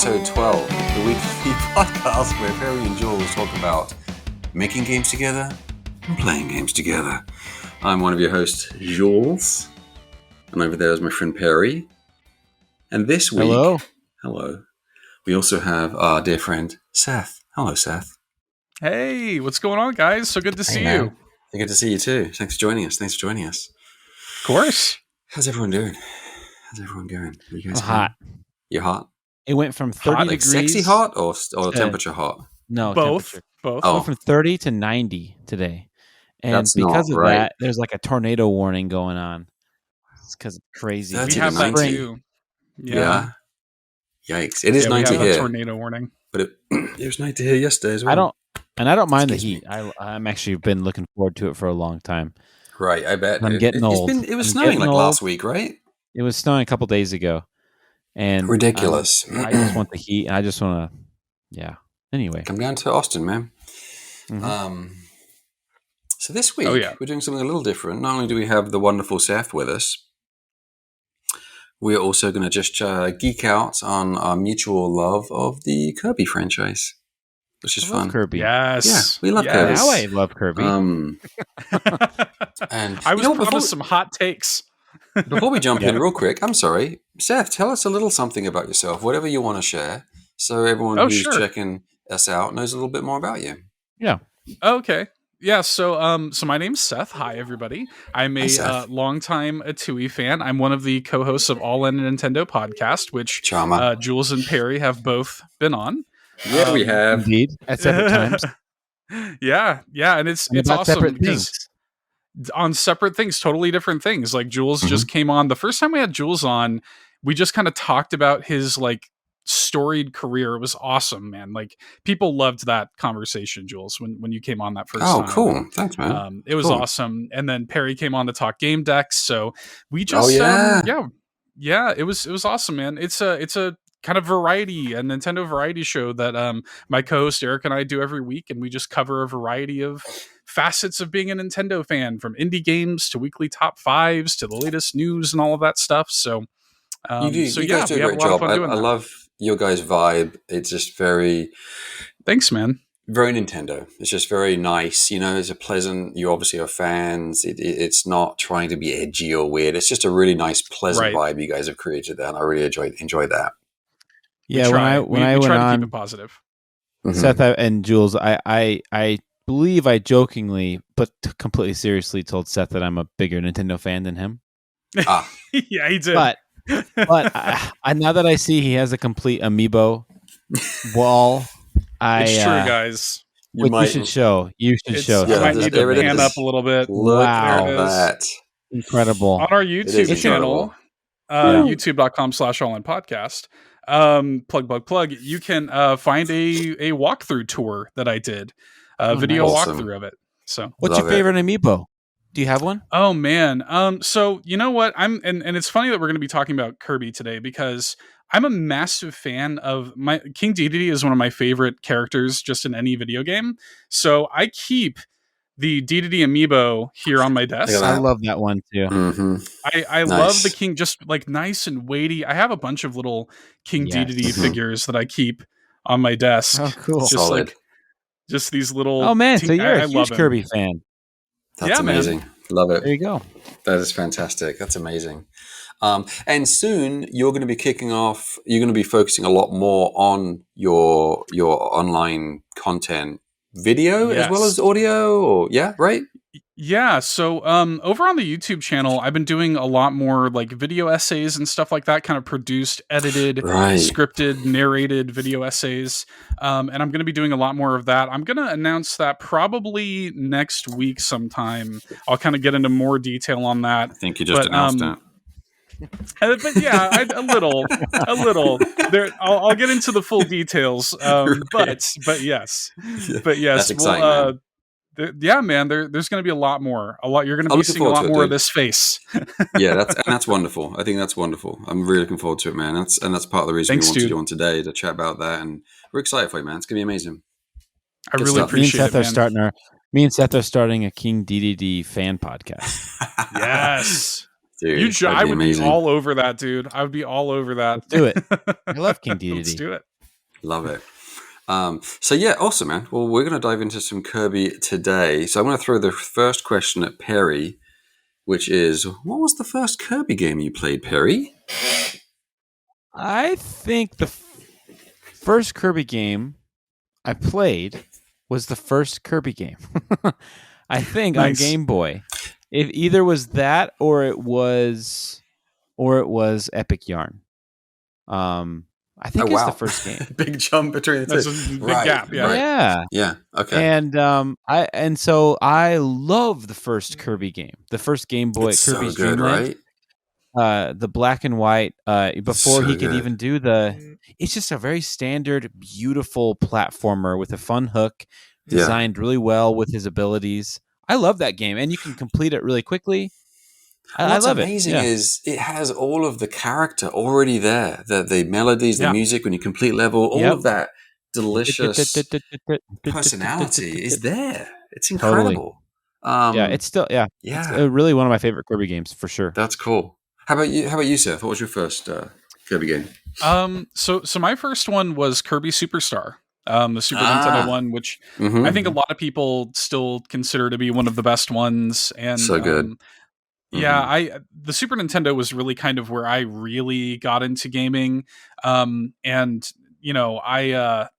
episode 12, the weekly podcast where Perry and Jules talk about making games together and playing games together. I'm one of your hosts, Jules, and over there is my friend Perry. And this week, hello, we also have our dear friend Seth. Hello, Seth. Hey, what's going on, guys? So good to see you. Good to see you too. Thanks for joining us. Of course. How's everyone doing? How's everyone going? Are you guys hot? You're hot? It went from 30 hot, like degrees. Sexy hot or temperature hot? No, both. It went from 30 to 90 today. And That's because of right. that, there's like a tornado warning going on. It's because it's crazy. That's We have that 90. too. Yeah. Yikes. It is 90 we have here. a tornado warning. But it was 90 here yesterday as well. I don't mind the heat. I'm actually been looking forward to it for a long time. Right, I bet. I'm getting old. It was snowing like last week, right? It was snowing a couple days ago. And ridiculous. I just want the heat. I just want to, yeah. Anyway. Come down to Austin, man. Mm-hmm. So this week, we're doing something a little different. Not only do we have the wonderful Seth with us, we're also going to just geek out on our mutual love of the Kirby franchise, which is fun. Kirby. Yes. Yeah, we love Kirby. Now I love Kirby. And I was promised some hot takes. Before we jump in real quick, I'm sorry. Seth, tell us a little something about yourself, whatever you want to share, so everyone who's checking us out knows a little bit more about you. Yeah. Okay. Yeah, so my name's Seth. Hi, everybody. I'm a longtime Atooi fan. I'm one of the co-hosts of All In Nintendo podcast, which Jules and Perry have both been on. Yeah, we have. Indeed. At separate times. Yeah, and it's awesome. Separate things. On separate things, totally different things. Like Jules just came on. The first time we had Jules on, we just kind of talked about his like storied career. It was awesome, man. Like people loved that conversation, Jules, when you came on that first time. Oh, cool. Thanks, man. It was awesome. And then Perry came on to talk game decks. So we just it was awesome, man. It's a kind of variety, a Nintendo variety show that my co-host Eric and I do every week, and we just cover a variety of facets of being a Nintendo fan, from indie games to weekly top fives to the latest news and all of that stuff. So you guys do a great job. I love your guys' vibe. It's just thanks, man. Very Nintendo. It's just very nice. You know, it's a pleasant. You obviously are fans. It's not trying to be edgy or weird. It's just a really nice, pleasant vibe you guys have created there, and I really enjoy that. Yeah, when I went try on, to keep it positive. Seth and Jules, I believe I jokingly but completely seriously told Seth that I'm a bigger Nintendo fan than him. Yeah, he did. But I now that I see he has a complete amiibo wall, it's true, guys. You should show. I might need to pan up a little bit. Look at that. Incredible. On our YouTube channel, youtube.com/allinpodcast. Plug. You can find a walkthrough tour that I did, video walkthrough of it. So, what's your favorite amiibo? Do you have one? Oh man. So you know what? And it's funny that we're going to be talking about Kirby today, because I'm a massive fan of King Dedede is one of my favorite characters just in any video game. So I keep the Dedede amiibo here on my desk. I love that one too. Mm-hmm. I love the King, just like nice and weighty. I have a bunch of little King Dedede figures that I keep on my desk. Oh, cool. Just solid. Just these little. Oh man, so you're a huge Kirby fan. That's amazing. Man. Love it. There you go. That is fantastic. That's amazing. And soon you're going to be kicking off. You're going to be focusing a lot more on your online content, video as well as audio. Right? Yeah. So over on the YouTube channel, I've been doing a lot more like video essays and stuff like that, kind of produced, edited, scripted, narrated video essays. And I'm going to be doing a lot more of that. I'm going to announce that probably next week sometime. I'll kind of get into more detail on that. I think you just announced it. But yeah, a little. There, I'll get into the full details. But yes, That's exciting, man. There's going to be a lot more. You're going to be seeing a lot more of this face. Yeah, that's wonderful. I think that's wonderful. I'm really looking forward to it, man. That's part of the reason we wanted you on today, to chat about that, and we're excited for you, man. It's going to be amazing. I really appreciate it, man. Me and Seth are starting a King Dedede fan podcast. Yes. Dude, I would be all over that, dude. I would be all over that. Let's do it. I love King Dedede. Let's do it. Love it. So yeah, awesome, man. Well, we're going to dive into some Kirby today. So I'm going to throw the first question at Perry, which is, what was the first Kirby game you played, Perry? I think the first Kirby game I played was the first Kirby game. I think on Game Boy. It either was that or it was Epic Yarn. I think it's the first game. Big jump between the two. That's a big gap. Yeah. Yeah. Okay. And so I love the first Kirby game, the first Game Boy, it's Kirby's so good, Dream Land. The black and white. Before so he could good. even do it's just a very standard, beautiful platformer with a fun hook, designed really well with his abilities. I love that game, and you can complete it really quickly. What's I love amazing is it has all of the character already there. The melodies, the music, when you complete level, all of that delicious personality is there. It's incredible. It's still it's really one of my favorite Kirby games for sure. That's cool. How about you, Seth? What was your first Kirby game? So my first one was Kirby Superstar. The Super Nintendo one, which I think a lot of people still consider to be one of the best ones. And so good. The Super Nintendo was really kind of where I really got into gaming. And you know, I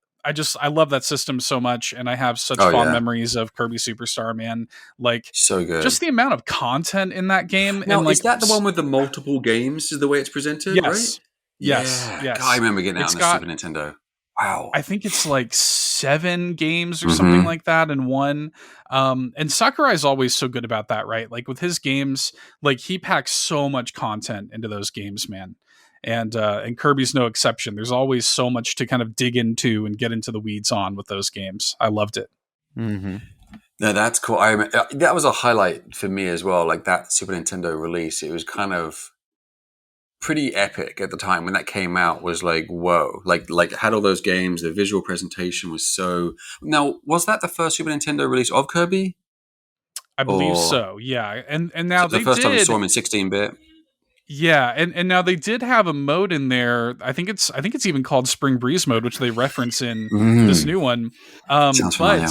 love that system so much, and I have such fond memories of Kirby Superstar, man. Like, so good. Just the amount of content in that game. Now, and like, is that the one with the multiple games? Is the way it's presented? Yes. Right? Yes. God, I remember getting out on the Super Nintendo. Wow. I think it's like 7 games or something like that in one. And Sakurai's always so good about that, right? Like with his games, like he packs so much content into those games, man. And Kirby's no exception. There's always so much to kind of dig into and get into the weeds on with those games. I loved it. No, that's cool. That was a highlight for me as well. Like that Super Nintendo release, it was kind of pretty epic at the time when that came out. Was like, whoa, like it had all those games. The visual presentation was so. Now, was that the first Super Nintendo release of Kirby? I believe so. Yeah, and now the first time we saw him in 16-bit. Yeah, and now they did have a mode in there. I think it's even called Spring Breeze mode, which they reference in this new one. Sounds familiar.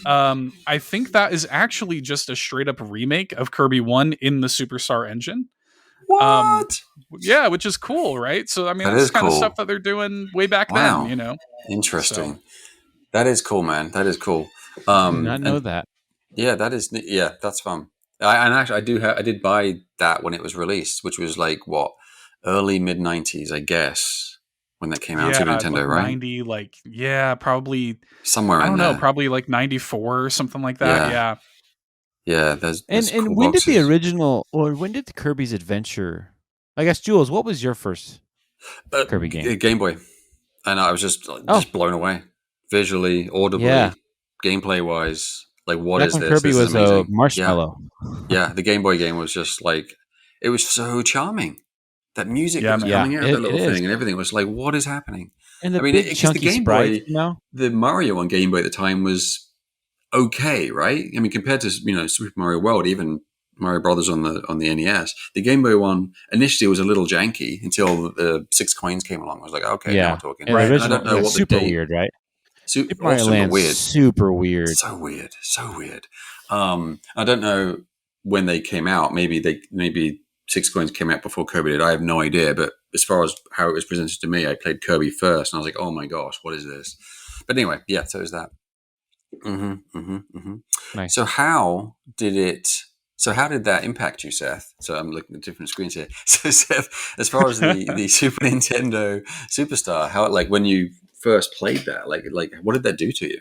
I think that is actually just a straight up remake of Kirby 1 in the Superstar engine. What? Yeah, which is cool, right? So I mean, that's kind of stuff that they're doing way back then, you know. Interesting. So. That is cool, man. That is cool. I did not know that. Yeah, that's fun. I did buy that when it was released, which was like what, early mid 90s, I guess, when that came out to Nintendo, like right? 90, probably somewhere. I don't know, probably like 94 or something like that. Yeah. Yeah, there's and cool when boxes. Did the original, or when did the Kirby's Adventure? I guess, Jules, what was your first Kirby game? Game Boy, and I was just blown away, visually, audibly, gameplay wise. Like, what is this? Kirby was a marshmallow. Yeah, the Game Boy game was just like, it was so charming. That music was coming out of that little thing, and everything was like, what is happening? And the big chunky the Game sprite, Boy, the Mario on Game Boy at the time was okay, right? I mean, compared to Super Mario World, even Mario Brothers on the NES, the Game Boy one initially was a little janky until the 6 coins came along. I was like, okay, now we're talking. And right? And I don't know what super weird, right? Super Mario awesome, Land's weird. Super weird. So weird. I don't know when they came out. Maybe 6 coins came out before Kirby did. I have no idea. But as far as how it was presented to me, I played Kirby first, and I was like, oh my gosh, what is this? But anyway, yeah, so is that. Nice. So how did that impact you, Seth? So I'm looking at different screens here. So Seth, as far as the Super Nintendo Superstar, how when you first played that, like what did that do to you?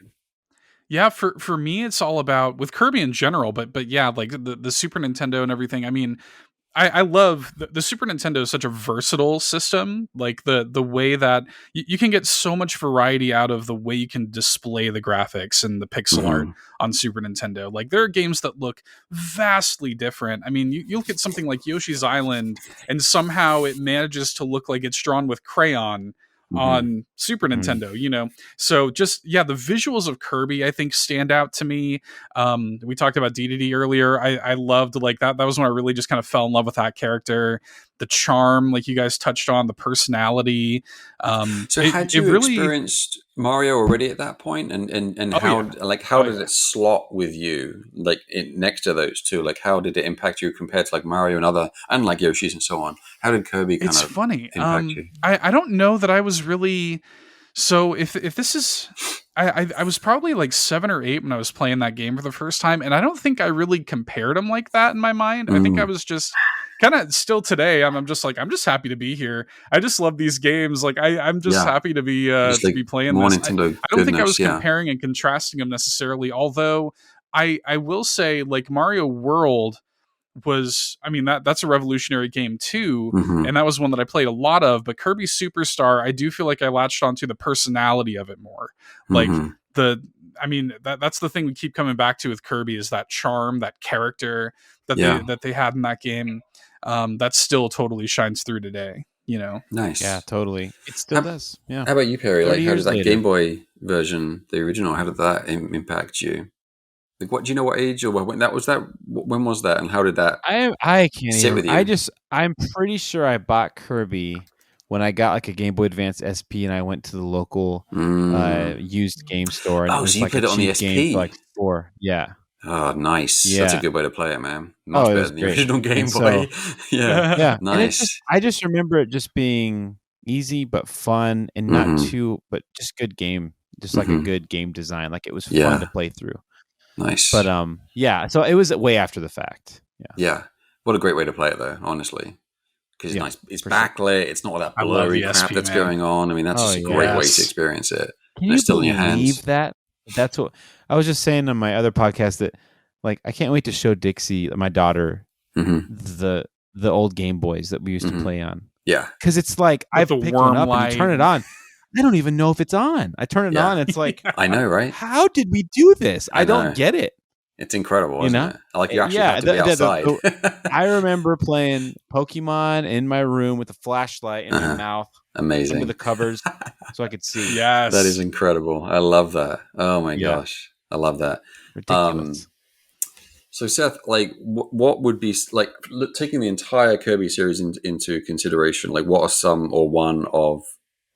Yeah, for me, it's all about with Kirby in general, but yeah, like the Super Nintendo and everything. I mean, I love the Super Nintendo is such a versatile system. Like the way that you can get so much variety out of the way you can display the graphics and the pixel art on Super Nintendo. Like there are games that look vastly different. I mean, you look at something like Yoshi's Island, and somehow it manages to look like it's drawn with crayon on Super Nintendo, So just, the visuals of Kirby, I think, stand out to me. We talked about DDD earlier. I loved that. That was when I really just kind of fell in love with that character. the charm, like you guys touched on, the personality. So had you experienced Mario already at that point, and how did it slot with you, like next to those two? Like how did it impact you compared to like Mario and like Yoshi's and so on? How did Kirby kind of impact you? I don't know that I was really. So if this is, I was probably like 7 or 8 when I was playing that game for the first time, and I don't think I really compared them like that in my mind. I think I was just kind of still today. I'm just like, I'm just happy to be here. I just love these games. Like I'm just happy to be playing this. I don't think I was comparing and contrasting them necessarily. Although I will say like Mario World was, I mean, that's a revolutionary game too, and that was one that I played a lot of. But Kirby Superstar, I do feel like I latched onto the personality of it more. Like that's the thing we keep coming back to with Kirby, is that charm, that character that they had in that game. That still totally shines through today. Nice. Yeah, totally. It still does. Yeah. How about you, Perry? Like, how does that Game Boy version, the original, how did that impact you? Like, what do you know? What age or when that was? When was that? And how did that? I can't sit with you? I'm pretty sure I bought Kirby when I got like a Game Boy Advance SP, and I went to the local used game store. And it was so you played it on the SP? For like $4. Yeah. Oh, nice. Yeah. That's a good way to play it, man. Much better than the original Game Boy. Yeah. Nice. I just remember it just being easy but fun, and not too, but just good game. Just like a good game design. Like it was fun to play through. Nice. But so it was way after the fact. Yeah. What a great way to play it, though, honestly. Because it's nice. It's backlit. It's not all that blurry crap that's going on. I mean, that's just a great way to experience it. Can you still in your hands. believe that? That's what I was just saying on my other podcast, that like I can't wait to show Dixie, my daughter, the old Game Boys that we used to play on. Yeah. Because it's like I pick one up and you turn it on. I don't even know if it's on. I turn it on. It's like, I know, right? How did we do this? I don't get it. It's incredible, isn't it? Like you actually have to be outside. I remember playing Pokemon in my room with a flashlight in my mouth. Amazing. Under the covers so I could see. Yes. That is incredible. I love that. Oh my gosh. I love that. Ridiculous. So Seth, like what would be like taking the entire Kirby series into consideration, like what are some or one of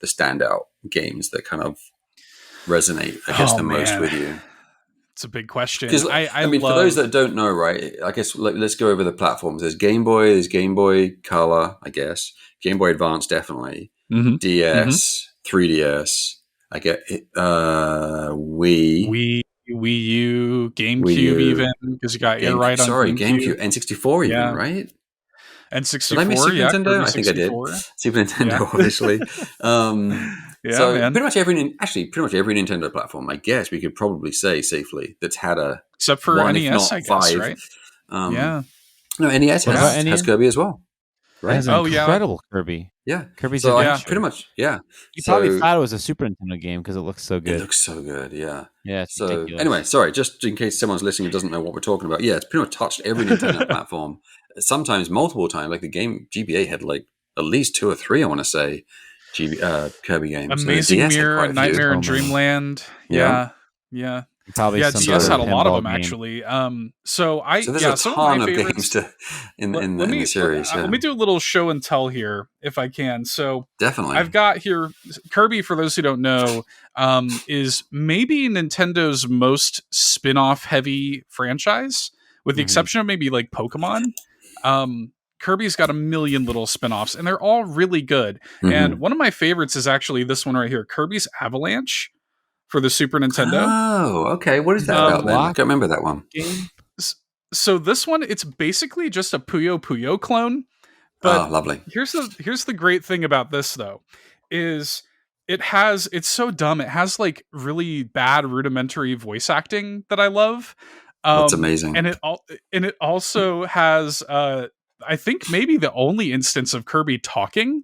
the standout games that kind of resonate, I guess, the most with you? It's a big question. Because I mean, for those that don't know, right? I guess let's go over the platforms. There's Game Boy, there's Game Boy Color, I guess, Game Boy Advance, definitely, DS, 3DS. I get it, Wii U, GameCube, even because you got it right on. Sorry, GameCube, N64, even right? N64. Did I miss Super Nintendo? I think I did. Super Nintendo, obviously. So man. pretty much every Nintendo platform, I guess we could probably say safely, that's had except for one, NES, I guess, 5. Right? No, NES has Kirby as well. Right? It has incredible Kirby. Yeah, Kirby's Adventure. Pretty much. Yeah, you probably thought it was a Super Nintendo game because it looks so good. It looks so good. Yeah. Yeah. So ridiculous. Anyway, sorry, just in case someone's listening and doesn't know what we're talking about. Yeah, it's pretty much touched every Nintendo platform. Sometimes multiple times. Like the game GBA had like at least 2 or 3. I want to say Kirby games. Amazing Mirror, Nightmare in Dreamland. Yeah. Probably DS had a lot of them actually. So there's a ton of games in the series. Let me do a little show and tell here if I can. So definitely, I've got here Kirby. For those who don't know, is maybe Nintendo's most spin-off heavy franchise, with the exception of maybe like Pokemon. Kirby's got a million little spin-offs, and they're all really good. And one of my favorites is actually this one right here, Kirbys Avalanche. For the Super Nintendo. Oh, okay. What is that about then? I can't remember that one. So this one, it's basically just a Puyo Puyo clone. But lovely. Here's the great thing about this though, is it's so dumb. It has like really bad rudimentary voice acting that I love. That's amazing. And it also has I think maybe the only instance of Kirby talking.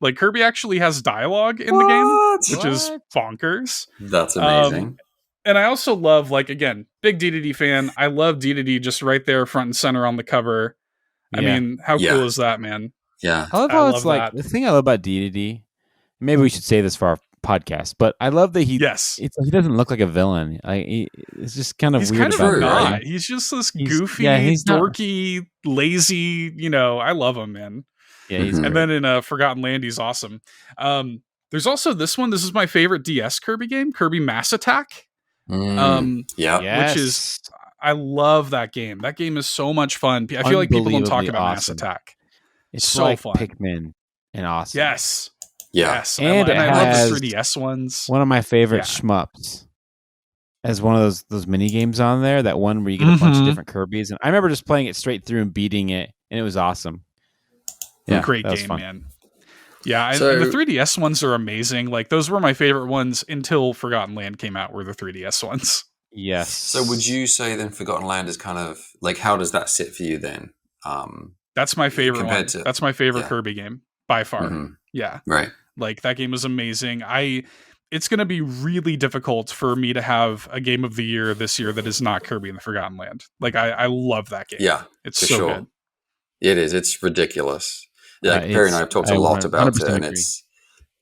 Like Kirby actually has dialogue in the game, which is bonkers. That's amazing. And I also love, like, again, big DDD fan. I love DDD just right there, front and center on the cover. I mean, how cool is that, man? Yeah, I love how it's like the thing I love about DDD. Maybe we should say this for our podcast, but I love that he doesn't look like a villain. It's just kind of weird about him. Right? He's just this goofy, dorky, lazy. I love him, man. Yeah, he's And great. then in Forgotten Land, he's awesome. There's also this one. This is my favorite DS Kirby game, Kirby Mass Attack. Yeah. Which is, I love that game. That game is so much fun. I feel like people don't talk about Mass Attack. It's so like fun. Pikmin and awesome. Yes. Yeah. Yes. And I love the has 3DS ones. One of my favorite shmups as one of those mini games on there. That one where you get a bunch of different Kirbys, and I remember just playing it straight through and beating it, and it was awesome. Yeah, great game, man. Yeah, and the 3DS ones are amazing. Like those were my favorite ones until Forgotten Land came out. Were the 3DS ones? Yes. So would you say then Forgotten Land is kind of like, how does that sit for you then? That's my favorite one. That's my favorite Kirby game by far. Yeah, right. Like that game was amazing. It's going to be really difficult for me to have a game of the year this year that is not Kirby in the Forgotten Land. Like I love that game. Yeah, it's so good. It is. It's ridiculous. Yeah, Perry and I have talked a lot about it, and it's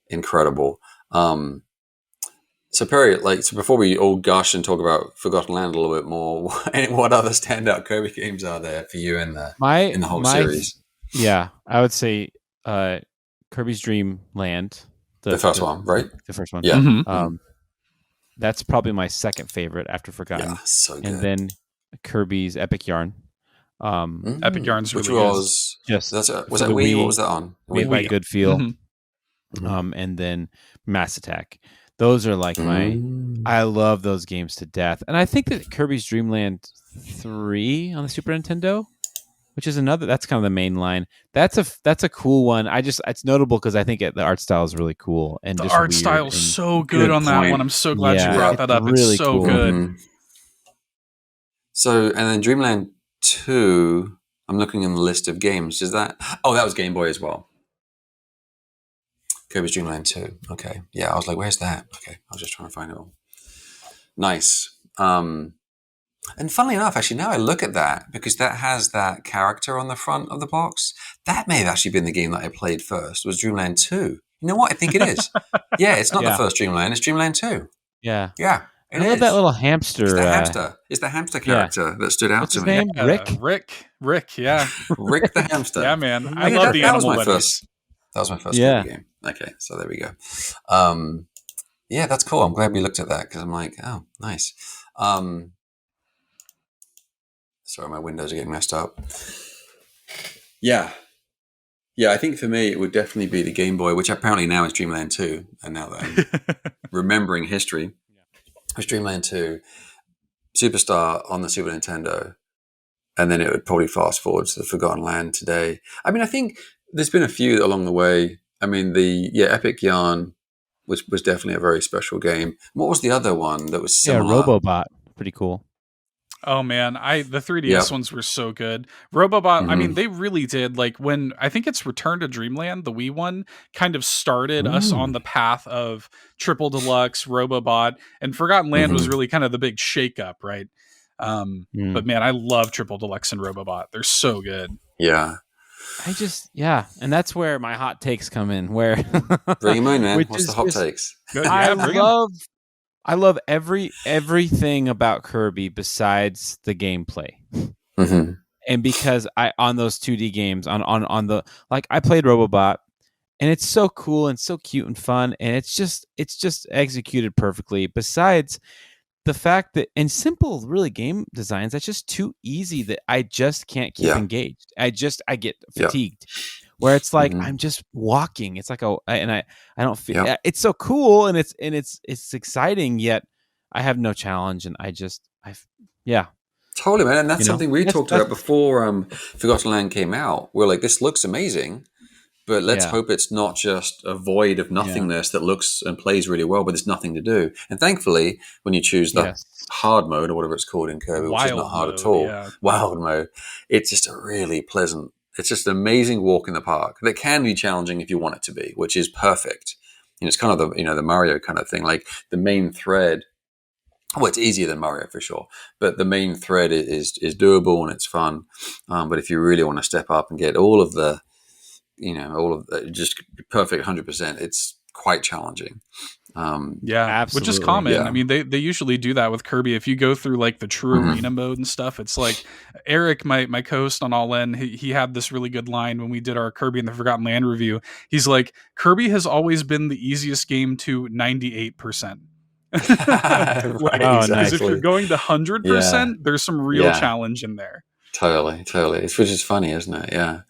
incredible. So Perry, so before we all gush and talk about Forgotten Land a little bit more, what other standout Kirby games are there for you in the whole series? Yeah, I would say Kirby's Dream Land. The first one, right? The first one. Yeah. That's probably my second favorite after Forgotten. Yeah, so good. And then Kirby's Epic Yarn. Epic Yarn's really was good. Yes. Was that Wii? What was that on? Made by Good Feel. And then Mass Attack. Those are like I love those games to death. And I think that Kirby's Dream Land 3 on the Super Nintendo, which is that's kind of the main line. That's a cool one. It's notable because I think the art style is really cool. And the art style is so good on that one. I'm so glad you brought that up. Really it's so cool. good. So, and then Dreamland 2, I'm looking in the list of games. Is that... Oh, that was Game Boy as well. Kirby's Dream Land 2. Okay. Yeah, I was like, where's that? Okay, I was just trying to find it all. Nice. And funnily enough, actually, now I look at that, because that has that character on the front of the box, that may have actually been the game that I played first, was Dreamland 2. You know what? I think it is. Yeah, it's not the first Dreamland, it's Dreamland 2. Yeah. Yeah. I love that little hamster. It's the hamster. It's the hamster character that stood out to me. What's his name? Rick, yeah. Rick the hamster. Yeah, man. I love the animal buddies. That was my first game. Okay, so there we go. Yeah, that's cool. I'm glad we looked at that, because I'm like, oh, nice. Sorry, my windows are getting messed up. Yeah. Yeah, I think for me, it would definitely be the Game Boy, which apparently now is Dreamland 2. And now that I'm remembering history, it was Dreamland 2, Superstar on the Super Nintendo, and then it would probably fast forward to the Forgotten Land today. I mean, I think there's been a few along the way. I mean, Epic Yarn was definitely a very special game. What was the other one that was similar? Yeah, Robobot. Pretty cool. Oh man, the 3DS ones were so good. Robobot, I mean, they really did. Like when I think it's Return to Dreamland, the Wii one, kind of started us on the path of Triple Deluxe, Robobot, and Forgotten Land was really kind of the big shakeup, right? But man, I love Triple Deluxe and Robobot. They're so good. Yeah. And that's where my hot takes come in. Where bring them in, man. What's the hot takes? Good. I love everything about Kirby besides the gameplay. And because on those 2D games on the I played Robobot, and it's so cool and so cute and fun, and it's just executed perfectly. Besides the fact that in simple really game designs, that's just too easy that I just can't keep engaged. I get fatigued. Where it's like I'm just walking. It's like I don't feel it's so cool and it's exciting, yet I have no challenge, and totally, man. And that's something we talked about before Forgotten Land came out. We're like, this looks amazing, but let's hope it's not just a void of nothingness that looks and plays really well, but there's nothing to do. And thankfully, when you choose the hard mode or whatever it's called in Kirby, which is not hard at all, wild mode, it's just a really pleasant. It's just an amazing walk in the park that can be challenging if you want it to be, which is perfect. It's kind of the Mario kind of thing. Like the main thread, it's easier than Mario for sure, but the main thread is doable and it's fun. But if you really want to step up and get all of just perfect 100%, it's quite challenging. Absolutely. Which is common. Yeah. I mean, they usually do that with Kirby. If you go through like the true arena mode and stuff, it's like Eric, my co-host on All In, he had this really good line when we did our Kirby and the Forgotten Land review. He's like, Kirby has always been the easiest game to 98%. Right, Because if you're going to 100%, there's some real challenge in there. Totally. Which is funny, isn't it? Yeah.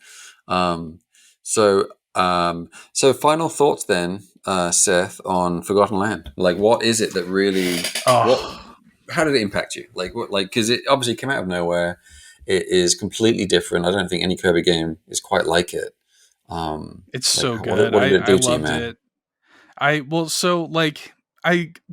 So final thoughts then, Seth, on Forgotten Land. Like, what is it that really? How did it impact you? Like, what? Like, because it obviously came out of nowhere. It is completely different. I don't think any Kirby game is quite like it. It's so good. What did it do to you, loved man? it.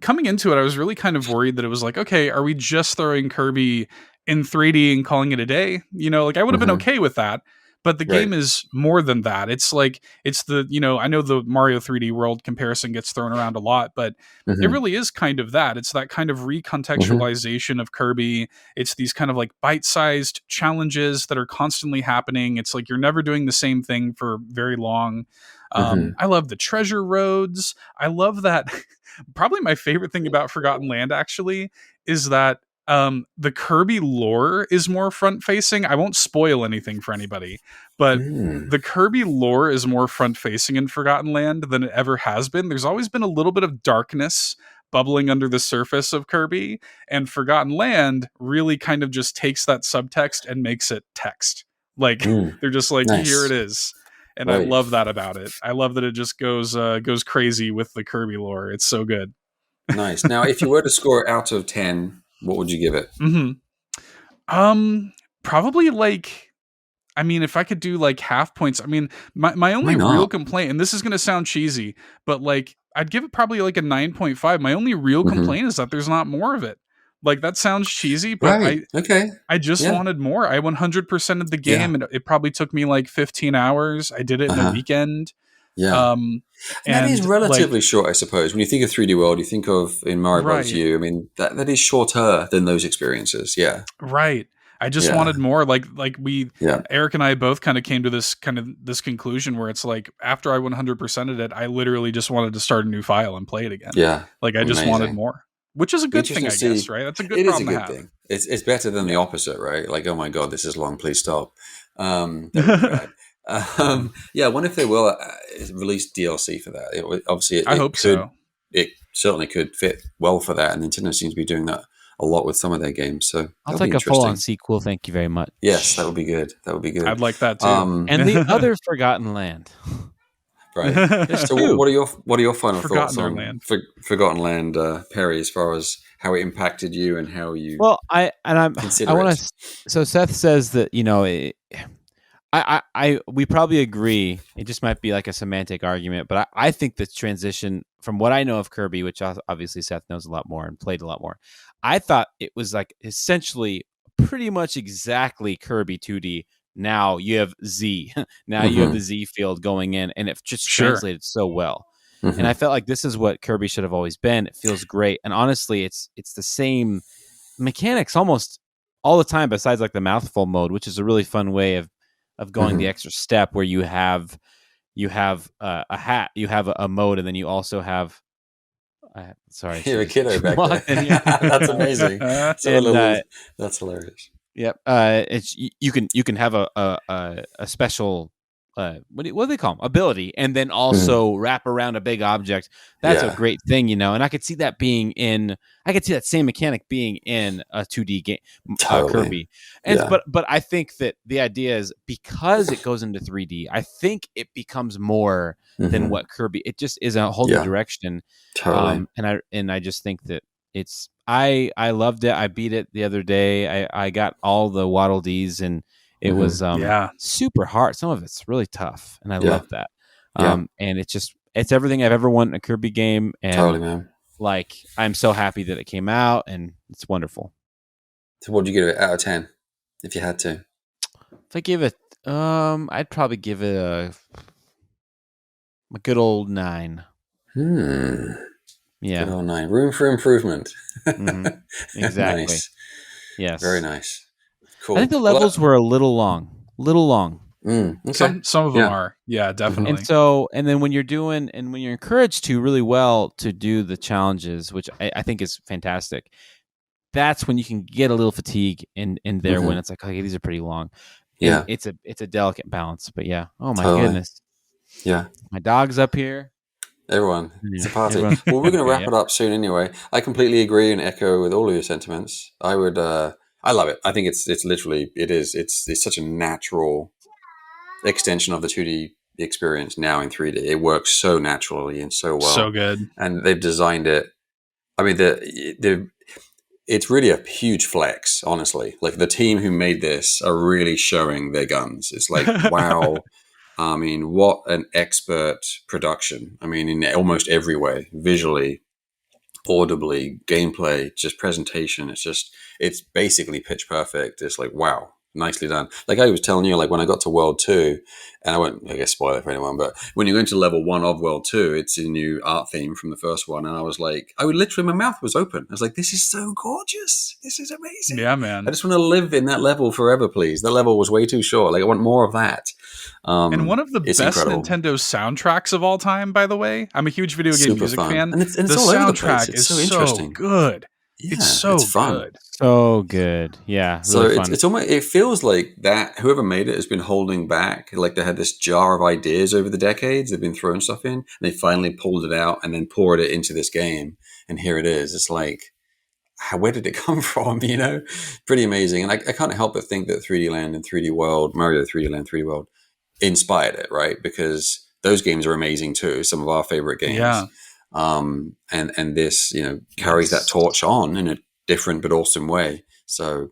Coming into it, I was really kind of worried that it was like, okay, are we just throwing Kirby in 3D and calling it a day? You know, like I would have been okay with that. But the game is more than that. It's like, it's the, you know, I know the Mario 3D World comparison gets thrown around a lot, but it really is kind of that. It's that kind of recontextualization of Kirby. It's these kind of like bite-sized challenges that are constantly happening. It's like you're never doing the same thing for very long. I love the treasure roads. I love that. Probably my favorite thing about Forgotten Land actually is that the Kirby lore is more front facing. I won't spoil anything for anybody, but the Kirby lore is more front facing in Forgotten Land than it ever has been. There's always been a little bit of darkness bubbling under the surface of Kirby, and Forgotten Land really kind of just takes that subtext and makes it text. Like they're just like, here it is. And I love that about it. I love that it just goes crazy with the Kirby lore. It's so good. Nice. Now, if you were to score it out of 10, what would you give it? Probably like, I mean, if I could do like half points, I mean, my only real complaint, and this is going to sound cheesy, but like, I'd give it probably like a 9.5. My only real complaint is that there's not more of it. Like, that sounds cheesy, but I just wanted more. I 100% of the game, and it probably took me like 15 hours. I did it in a weekend. Yeah. And that is relatively short, I suppose. When you think of 3D World, you think of in Mario Bros. U. I mean, that is shorter than those experiences. Yeah. Right. I just wanted more. Like Eric and I both kind of came to this conclusion where it's like, after I 100%ed it, I literally just wanted to start a new file and play it again. Yeah. Like, I just wanted more. Which is a good thing, I guess, right? That's a good problem to have. Thing. It's better than the opposite, right? Like, oh my God, this is long, please stop. I wonder if they will release DLC for that. I hope so. It certainly could fit well for that, and Nintendo seems to be doing that a lot with some of their games. So I'll take a full-on sequel. Thank you very much. Yes, that would be good. I'd like that too. And the other Forgotten Land. Right. So, what are your final thoughts on Forgotten Land, Perry, as far as how it impacted you and how you? Well, I want to. So Seth says that, you know, we probably agree. It just might be like a semantic argument, but I think the transition from what I know of Kirby, which obviously Seth knows a lot more and played a lot more, I thought it was like essentially pretty much exactly Kirby 2D. Now you have Z. Now you have the Z field going in, and it just translated so well. And I felt like this is what Kirby should have always been. It feels great, and honestly, it's the same mechanics almost all the time. Besides like the mouthful mode, which is a really fun way of going the extra step, where you have a hat, you have a mode, and then you also have. Sorry, you're a kiddo back there. That's amazing. That's hilarious. Yep. It's you can have a special what do they call them? Ability, and then also wrap around a big object. That's a great thing, you know. And I could see that that same mechanic being in a 2D game, Kirby. And but I think that the idea is because it goes into 3D, I think it becomes more than what Kirby. It just is a whole new direction. Totally. And I just think that it's. I loved it. I beat it the other day. I got all the Waddle Dees, and it was super hard. Some of it's really tough, and I love that. And it's everything I've ever wanted in a Kirby game. And totally, man. Like, I'm so happy that it came out, and it's wonderful. So what would you give it out of 10 if you had to? If I give it, I'd probably give it a good old 9. Yeah. Good old 9. Room for improvement. Exactly. Nice. Yes. Very nice. Cool. I think the levels were a little long. Okay. Some of them are. Yeah, definitely. And then when you're encouraged to really well to do the challenges, which I think is fantastic, that's when you can get a little fatigue in there when it's like, okay, these are pretty long. Yeah. And it's a delicate balance. But yeah. Oh my Totally. goodness. Yeah. My dog's up here. Everyone. It's a party. Well, we're going to wrap it up soon anyway. I completely agree and echo with all of your sentiments. I would I love it. I think it's literally it's such a natural extension of the 2D experience now in 3D. It works so naturally and so well. So good. And they've designed it. I mean, it's really a huge flex, honestly. Like the team who made this are really showing their guns. It's like, wow. I mean, what an expert production. I mean, in almost every way, visually, audibly, gameplay, just presentation. It's basically pitch perfect. It's like, wow, nicely done. Like I was telling you, like when I got to World 2, and I won't, I guess, spoil it for anyone, but when you go into level 1 of World 2, it's a new art theme from the first one. And I was like, my mouth was open. I was like, this is so gorgeous. This is amazing. Yeah, man. I just want to live in that level forever, please. That level was way too short. Like I want more of that. And one of the best incredible. Nintendo soundtracks of all time, by the way. I'm a huge video game Super music fun. fan. And it's the all over the soundtrack place. It's is so interesting. good. Yeah, it's so fun. good. So good. Yeah. So really fun. it's almost, it feels like that whoever made it has been holding back. Like they had this jar of ideas over the decades. They've been throwing stuff in and they finally pulled it out and then poured it into this game. And here it is. It's like, where did it come from? You know, pretty amazing. And I can't help but think that 3D Land and 3D World, Mario 3D Land, 3D World inspired it, right? Because those games are amazing too. Some of our favorite games. Yeah. And this, carries that torch on in a different but awesome way. So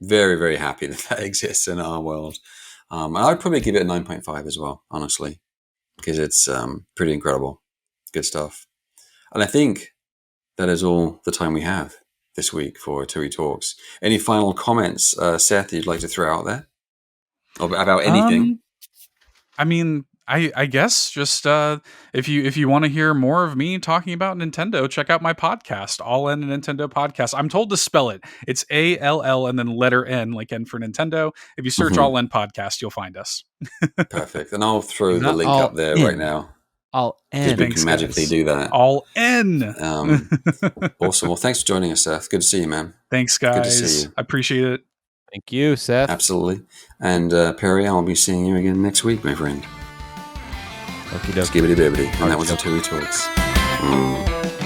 very, very happy that exists in our world. And I'd probably give it a 9.5 as well, honestly, because it's pretty incredible. Good stuff. And I think that is all the time we have this week for Atooi Talks. Any final comments, Seth, you'd like to throw out there about anything? I mean, I guess just if you want to hear more of me talking about Nintendo, check out my podcast, All In Nintendo Podcast. I'm told to spell it. It's ALL and then letter N, like N for Nintendo. If you search All In Podcast, you'll find us. Perfect. And I'll throw the link up there right now. All N. We can magically do that. All N. Awesome. Well, thanks for joining us, Seth. Good to see you, man. Thanks, guys. Good to see you. I appreciate it. Thank you, Seth. Absolutely. And Perry, I'll be seeing you again next week, my friend. Okie dokie. Skibbity bibbity. And that was Atooi Talks.